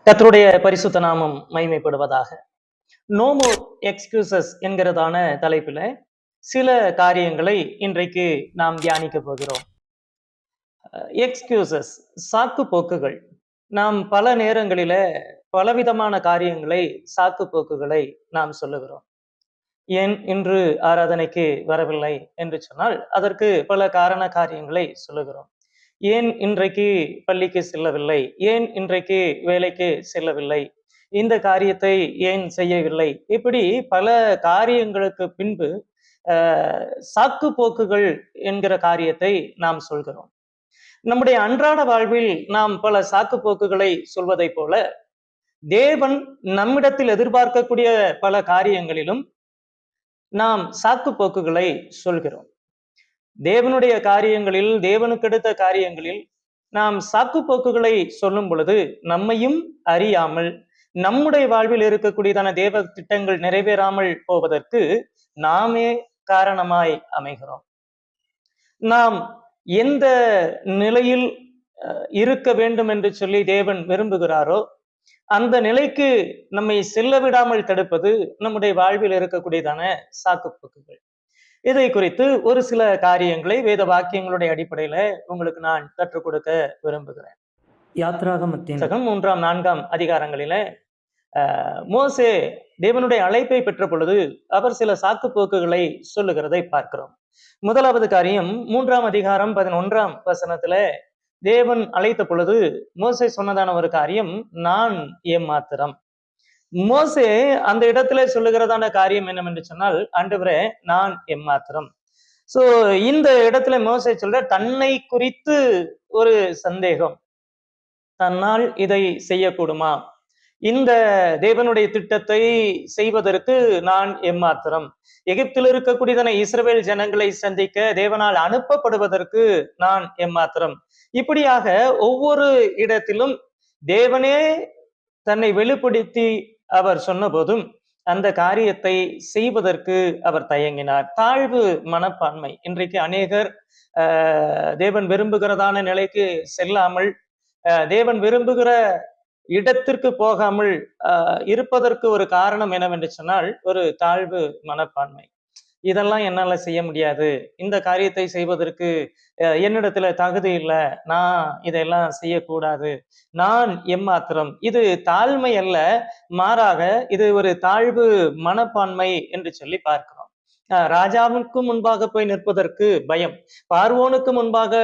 கர்த்தருடைய பரிசுத்த நாமம் மகிமைப்படுவதாக. நோ மோர் எக்ஸ்கியூசஸ் என்கிறதான தலைப்பில சில காரியங்களை இன்றைக்கு நாம் தியானிக்க போகிறோம். எக்ஸ்கியூசஸ், சாக்கு போக்குகள். நாம் பல நேரங்களில பலவிதமான காரியங்களை, சாக்கு போக்குகளை நாம் சொல்லுகிறோம். ஏன் இன்று ஆராதனைக்கு வரவில்லை என்று சொன்னால் அதற்கு பல காரண காரியங்களை சொல்லுகிறோம். ஏன் இன்றைக்கு பள்ளிக்கு செல்லவில்லை, ஏன் இன்றைக்கு வேலைக்கு செல்லவில்லை, இந்த காரியத்தை ஏன் செய்யவில்லை, இப்படி பல காரியங்களுக்கு பின்பு சாக்கு போக்குகள் என்கிற காரியத்தை நாம் சொல்கிறோம். நம்முடைய அன்றாட வாழ்வில் நாம் பல சாக்கு போக்குகளை சொல்வதை போல தேவன் நம்மிடத்தில் எதிர்பார்க்கக்கூடிய பல காரியங்களிலும் நாம் சாக்கு போக்குகளை சொல்கிறோம். தேவனுடைய காரியங்களில், தேவனுக்கு அடுத்த காரியங்களில் நாம் சாக்கு போக்குகளை சொல்லும் பொழுது நம்மையும் அறியாமல் நம்முடைய வாழ்வில் இருக்கக்கூடியதான தேவ திட்டங்கள் நிறைவேறாமல் போவதற்கு நாமே காரணமாய் அமைகிறோம். நாம் எந்த நிலையில் இருக்க வேண்டும் என்று சொல்லி தேவன் விரும்புகிறாரோ அந்த நிலைக்கு நம்மை செல்ல விடாமல் தடுப்பது நம்முடைய வாழ்வில் இருக்கக்கூடியதான சாக்கு போக்குகள். இதை குறித்து ஒரு சில காரியங்களை வேத வாக்கியங்களுடைய அடிப்படையில உங்களுக்கு நான் கற்றுக் கொடுக்க விரும்புகிறேன். யாத்ராகமத்தின் 3, 4 அதிகாரங்களில மோசே தேவனுடைய அழைப்பை பெற்ற பொழுது அவர் சில சாக்கு போக்குகளை சொல்லுகிறதை பார்க்கிறோம். முதலாவது காரியம் 3 அதிகாரம் 11 தேவன் அழைத்த பொழுது மோசே சொன்னதான ஒரு காரியம், நான் ஏமாத்திரம். மோசே அந்த இடத்துல சொல்லுகிறதான காரியம் என்னவென்று சொன்னால், ஆண்டவரே நான் ஏமாத்திரம். சோ இந்த இடத்துல மோசே சொல்ற தன்னை குறித்து ஒரு சந்தேகம், தன்னால் இதை செய்யக்கூடுமா, இந்த தேவனுடைய திட்டத்தை செய்வதற்கு நான் எம்மாத்திரம், எகிப்தில் இருக்கக்கூடியதான இஸ்ரவேல் ஜனங்களை சந்திக்க தேவனால் அனுப்பப்படுவதற்கு நான் எம்மாத்திரம். இப்படியாக ஒவ்வொரு இடத்திலும் தேவனே தன்னை வெளிப்படுத்தி அவர் சொன்ன போதும் அந்த காரியத்தை செய்வதற்கு அவர் தயங்கினார். தாழ்வு மனப்பான்மை. இன்றைக்கு அநேகர் தேவன் விரும்புகிறதான நிலைக்கு செல்லாமல், தேவன் விரும்புகிற இடத்திற்கு போகாமல் இருப்பதற்கு ஒரு காரணம் என்னவென்று சொன்னால் ஒரு தாழ்வு மனப்பான்மை. இதெல்லாம் என்னால செய்ய முடியாது, இந்த காரியத்தை செய்வதற்கு என்னிடத்துல தகுதி இல்லை, நான் இதெல்லாம் செய்யக்கூடாது, நான் எம்மாத்திரம். இது தாழ்மை அல்ல, மாறாக இது ஒரு தாழ்வு மனப்பான்மை என்று சொல்லி பார்க்கிறோம். ராஜாவுக்கு முன்பாக போய் நிற்பதற்கு பயம், பார்வோனுக்கு முன்பாக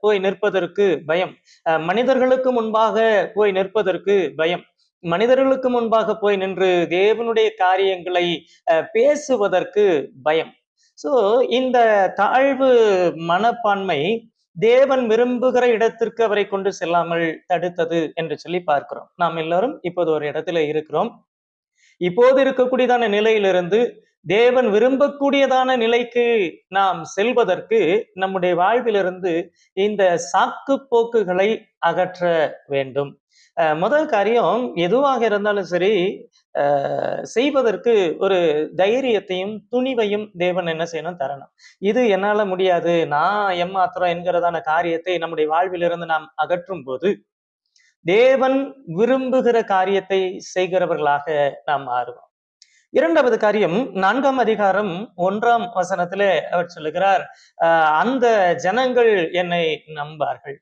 போய் நிற்பதற்கு பயம், மனிதர்களுக்கு முன்பாக போய் நிற்பதற்கு பயம், மனிதர்களுக்கு முன்பாக போய் நின்று தேவனுடைய காரியங்களை பேசுவதற்கு பயம். சோ இந்த தாழ்வு மனப்பான்மை தேவன் விரும்புகிற இடத்திற்கு அவரை கொண்டு செல்லாமல் தடுத்தது என்று சொல்லி பார்க்கிறோம். நாம் எல்லாரும் இப்போது ஒரு இடத்துல இருக்கிறோம். இப்போது இருக்கக்கூடியதான நிலையிலிருந்து தேவன் விரும்பக்கூடியதான நிலைக்கு நாம் செல்வதற்கு நம்முடைய வாழ்விலிருந்து இந்த சாக்கு போக்குகளை அகற்ற வேண்டும். முதல் காரியம், எதுவாக இருந்தாலும் சரி செய்வதற்கு ஒரு தைரியத்தையும் துணிவையும் தேவன் என்ன செய்யணும், தரணும். இது என்னால முடியாது, நான் ஏமாத்துறோம் என்கிறதான காரியத்தை நம்முடைய வாழ்விலிருந்து நாம் அகற்றும் போது தேவன் விரும்புகிற காரியத்தை செய்கிறவர்களாக நாம் மாறுவோம். இரண்டாவது காரியம் 4 அதிகாரம் 1 அவர் சொல்லுகிறார், அந்த ஜனங்கள் என்னை நம்பார்கள்.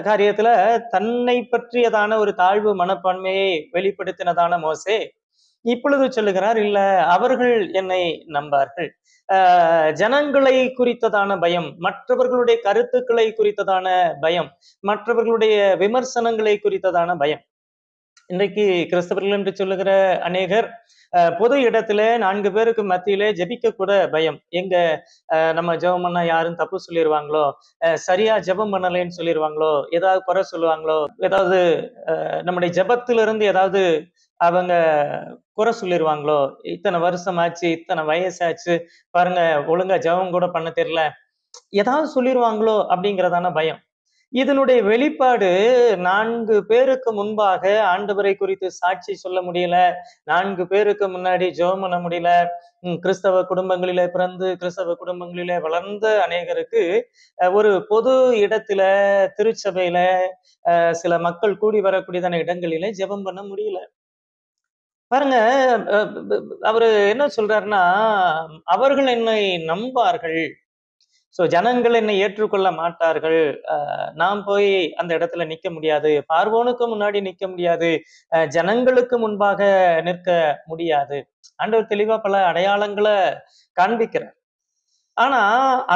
காரியத்துல தன்னை பற்றியதான ஒரு தாழ்வு மனப்பான்மையை வெளிப்படுத்தினதான மோசே இப்பொழுது சொல்லுகிறார், இல்ல அவர்கள் என்னை நம்பார்கள். ஜனங்களை குறித்ததான பயம், மற்றவர்களுடைய கருத்துக்களை குறித்ததான பயம், மற்றவர்களுடைய விமர்சனங்களை குறித்ததான பயம். இன்றைக்கு கிறிஸ்தவர்கள் என்று சொல்லுகிற அநேகர் பொது இடத்துல 4 பேருக்கு மத்தியிலே ஜெபிக்க கூட பயம். எங்க நம்ம ஜெபம் பண்ணா யாரும் தப்பு சொல்லிடுவாங்களோ, சரியா ஜெபம் பண்ணலைன்னு சொல்லிடுவாங்களோ, ஏதாவது குறை சொல்லுவாங்களோ, ஏதாவது நம்முடைய ஜெபத்திலிருந்து ஏதாவது அவங்க குறை சொல்லிடுவாங்களோ, இத்தனை வருஷம் ஆச்சு, இத்தனை வயசாச்சு, பாருங்க ஒழுங்கா ஜெபம் கூட பண்ண தெரியல, ஏதாவது சொல்லிடுவாங்களோ அப்படிங்கிறதான பயம். இதனுடைய வெளிப்பாடு 4 பேருக்கு முன்பாக ஆண்டவரை குறித்து சாட்சி சொல்ல முடியல. 4 பேருக்கு முன்னாடி ஜெபம் பண்ண முடியல. கிறிஸ்தவ குடும்பங்களிலே பிறந்து, கிறிஸ்தவ குடும்பங்களிலே வளர்ந்த அநேகருக்கு ஒரு பொது இடத்தில, திருச்சபையில சில மக்கள் கூடி வரக்கூடியதான இடங்களிலே ஜெபம் பண்ண முடியல. பாருங்க, அ ப அவரு என்ன சொல்றாருன்னா, அவர்கள் என்னை நம்பார்கள். ஜனங்கள் என்னை ஏற்றுக்கொள்ள மாட்டார்கள். நான் போய் அந்த இடத்துல நிக்க முடியாது. பார்வோனுக்கு முன்னாடி நிக்க முடியாது. ஜனங்களுக்கு முன்பாக நிற்க முடியாது. ஆண்டவர் தெளிவா பல அடையாளங்கள காண்பிக்கிறார். ஆனா,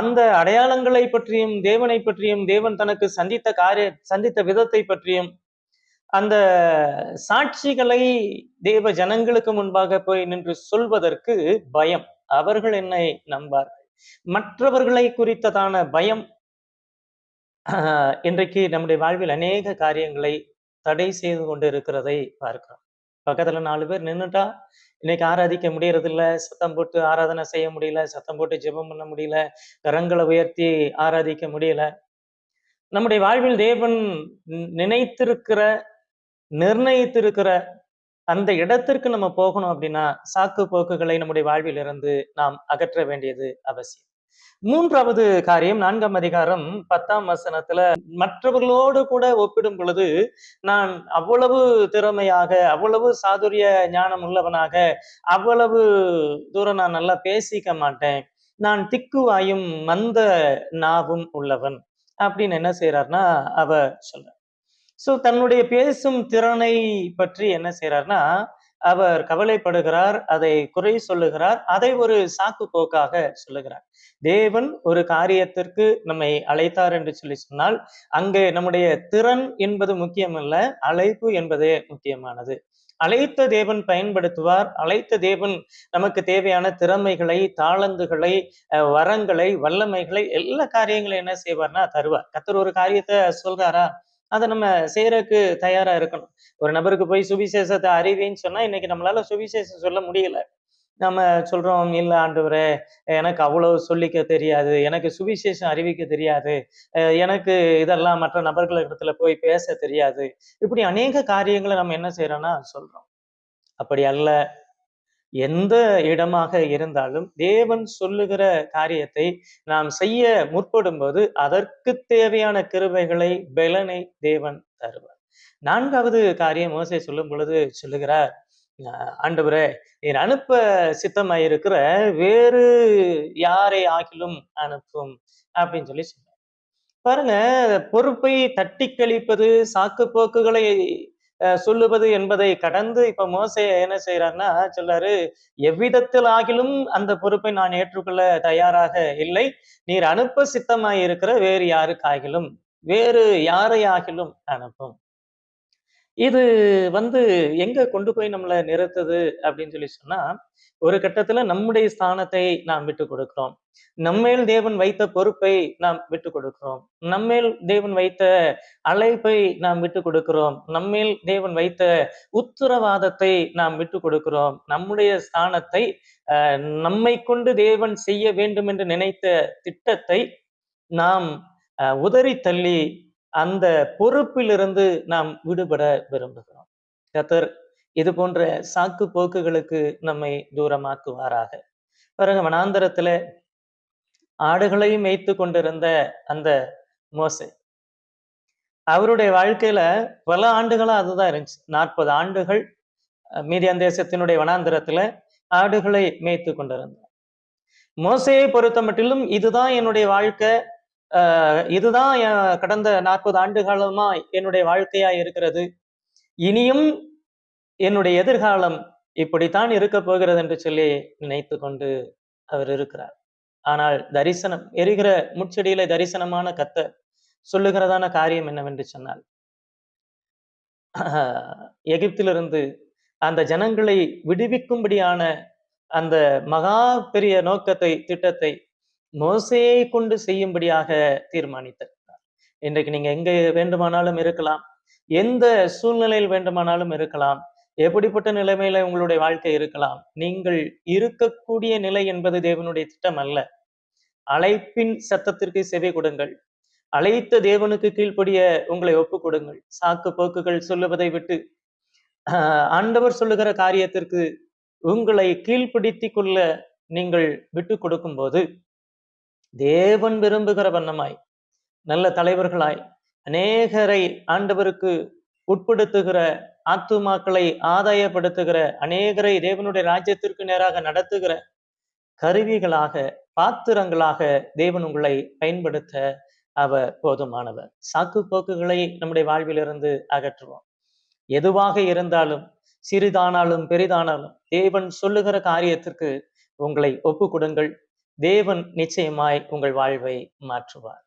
அந்த அடையாளங்களை பற்றியும், தேவனை பற்றியும், தேவன் தனக்கு சந்தித்த விதத்தை பற்றியும், அந்த சாட்சிகளை தேவ ஜனங்களுக்கு முன்பாக போய் நின்று சொல்வதற்கு பயம். அவர்கள் என்னை நம்பார்கள். மற்றவர்களை குறித்ததான பயம் இன்றைக்கு நம்முடைய வாழ்வில் அநேக காரியங்களை தடை செய்து கொண்டு இருக்கிறதை பார்க்கிறோம். பக்கத்துல 4 பேர் நின்னுட்டா, இன்னைக்கு ஆராதிக்க முடியறதில்ல, சத்தம் போட்டு ஆராதனை செய்ய முடியல, சத்தம் போட்டு ஜெபம் பண்ண முடியல, கரங்களை உயர்த்தி ஆராதிக்க முடியல. நம்முடைய வாழ்வில் தேவன் நினைத்திருக்கிற, நிர்ணயித்திருக்கிற அந்த இடத்திற்கு நம்ம போகணும் அப்படின்னா, சாக்கு போக்குகளை நம்முடைய வாழ்வில் இருந்து நாம் அகற்ற வேண்டியது அவசியம். 3வது காரியம் 4ஆம் அதிகாரம் 10ஆம் வசனத்துல, மற்றவர்களோடு கூட ஒப்பிடும் பொழுது நான் அவ்வளவு திறமையாக, அவ்வளவு சாதுரிய ஞானம் உள்ளவனாக, அவ்வளவு தூரம் நான் நல்லா பேசிக்க மாட்டேன். நான் திக்குவாயும் மந்த நாவும் உள்ளவன் அப்படின்னு என்ன செய்யறாருன்னா சொல்ற. தன்னுடைய பேசும் திறனை பற்றி என்ன செய்யறாருன்னா, அவர் கவலைப்படுகிறார், அதை குறை சொல்லுகிறார், அதை ஒரு சாக்கு போக்காக சொல்லுகிறார். தேவன் ஒரு காரியத்திற்கு நம்மை அழைத்தார் என்று சொல்லி சொன்னால், அங்கே நம்முடைய திறன் என்பது முக்கியமல்ல, அழைப்பு என்பதே முக்கியமானது. அழைத்த தேவன் பயன்படுத்துவார். அழைத்த தேவன் நமக்கு தேவையான திறமைகளை, தாளந்துகளை, வரங்களை, வல்லமைகளை, எல்லா காரியங்களையும் என்ன செய்வார்னா தருவார். கர்த்தர் ஒரு காரியத்தை சொல்றாரா, அதை நம்ம செய்யறதுக்கு தயாரா இருக்கணும். ஒரு நபருக்கு போய் சுவிசேஷத்தை அறிவின்னு சொன்னா, இன்னைக்கு நம்மளால சுவிசேஷம் சொல்ல முடியல. நம்ம சொல்றோம், இல்ல ஆண்டவரே, எனக்கு அவ்வளவு சொல்லிக்க தெரியாது, எனக்கு சுவிசேஷம் அறிவிக்க தெரியாது, எனக்கு இதெல்லாம் மற்ற நபர்களிடத்துல போய் பேச தெரியாது. இப்படி அநேக காரியங்களை நம்ம என்ன செய்யறோம்னா சொல்றோம். அப்படி அல்ல. எந்த இடமாக இருந்தாலும் தேவன் சொல்லுகிற காரியத்தை நாம் செய்ய முற்படும்போது அதற்கு தேவையான கிருபைகளை, பலனை தேவன் தருவார். 4வது காரியம் மோசே சொல்லும் பொழுது சொல்லுகிறார், ஆண்டவரே, நீர் அனுப்ப சித்தமாயிருக்கிற வேறு யாரை ஆகிலும் அனுப்பும் அப்படின்னு சொல்லி சொன்னார். பாருங்க, பொறுப்பை தட்டி கழிப்பது, சாக்கு போக்குகளை சொல்லுவது என்பதை கடந்து இப்ப மோசே என்ன செய்யறாருன்னா சொல்றாரு, எவ்விதத்தில் ஆகிலும் அந்த பொறுப்பை நான் ஏற்றுக்கொள்ள தயாராக இல்லை. நீர் அனுப்ப சித்தமாயிருக்கிற வேறு யாருக்காகிலும், வேறு யாரை ஆகிலும் அனுப்பும். இது எங்க கொண்டு போய் நம்மள நிறுத்துது அப்படின்னு சொல்லி சொன்னா, ஒரு கட்டத்துல நம்முடைய ஸ்தானத்தை நாம் விட்டுக் கொடுக்கிறோம். நம்மேல் தேவன் வைத்த பொறுப்பை நாம் விட்டுக் கொடுக்கிறோம். நம்மேல் தேவன் வைத்த அழைப்பை நாம் விட்டுக் கொடுக்கிறோம். நம்மேல் தேவன் வைத்த உத்தரவாதத்தை நாம் விட்டுக் கொடுக்கிறோம். நம்முடைய ஸ்தானத்தை, நம்மை கொண்டு தேவன் செய்ய வேண்டும் என்று நினைத்த திட்டத்தை நாம் உதறி தள்ளி அந்த பொறுப்பிலிருந்து நாம் விடுபட விரும்புகிறோம். கர்த்தர் இது போன்ற சாக்கு போக்குகளுக்கு நம்மை தூரமாக்குவாராக. பாருங்க, வனாந்தரத்துல ஆடுகளையும் மேய்த்து கொண்டிருந்த அந்த மோசே, அவருடைய வாழ்க்கையில பல ஆண்டுகளா அதுதான் இருந்துச்சு. 40 ஆண்டுகள் மீதியான் தேசத்தினுடைய வனாந்தரத்துல ஆடுகளை மேய்த்து கொண்டிருந்தார். மோசையை பொறுத்த மட்டிலும் இதுதான் என்னுடைய வாழ்க்கை, இதுதான் கடந்த 40 ஆண்டு காலமா என்னுடைய வாழ்க்கையா இருக்கிறது, இனியும் என்னுடைய எதிர்காலம் இப்படித்தான் இருக்க போகிறது என்று சொல்லி நினைத்து கொண்டு அவர் இருக்கிறார். ஆனால் தரிசனம், எரிகிற முட்செடியில தரிசனமான கர்த்தர் சொல்லுகிறதான காரியம் என்னவென்று சொன்னால், எகிப்திலிருந்து அந்த ஜனங்களை விடுவிக்கும்படியான அந்த மகா பெரிய நோக்கத்தை, திட்டத்தை மோசேயை கொண்டு செய்யும்படியாக தீர்மானித்திருக்கிறார். இன்றைக்கு நீங்க எங்க வேண்டுமானாலும் இருக்கலாம், எந்த சூழ்நிலையில் வேண்டுமானாலும் இருக்கலாம், எப்படிப்பட்ட நிலைமையில உங்களுடைய வாழ்க்கை இருக்கலாம். நீங்கள் இருக்கக்கூடிய நிலை என்பது தேவனுடைய திட்டம் அல்ல. அழைப்பின் சத்தத்திற்கு செவி கொடுங்கள். அழைத்த தேவனுக்கு கீழ்ப்படிய உங்களை ஒப்பு கொடுங்கள். சாக்கு போக்குகள் சொல்லுவதை விட்டு ஆண்டவர் சொல்லுகிற காரியத்திற்கு உங்களை கீழ்ப்படுத்திக் கொள்ள நீங்கள் விட்டு கொடுக்கும் போது தேவன் விரும்புகிற வண்ணமாய் நல்ல தலைவர்களாய் அநேகரை ஆண்டவருக்கு உட்படுத்துகிற, ஆத்துமாக்களை ஆதாயப்படுத்துகிற, அநேகரை தேவனுடைய ராஜ்யத்திற்கு நேராக நடத்துகிற கருவிகளாக, பாத்திரங்களாக தேவன் உங்களை பயன்படுத்த அவர் போதுமானவர். சாக்கு போக்குகளை நம்முடைய வாழ்விலிருந்து அகற்றுவோம். எதுவாக இருந்தாலும், சிறிதானாலும் பெரிதானாலும் தேவன் சொல்லுகிற காரியத்திற்கு உங்களை ஒப்பு கொடுங்கள். தேவன் நிச்சயமாய் உங்கள் வாழ்வை மாற்றுவார்.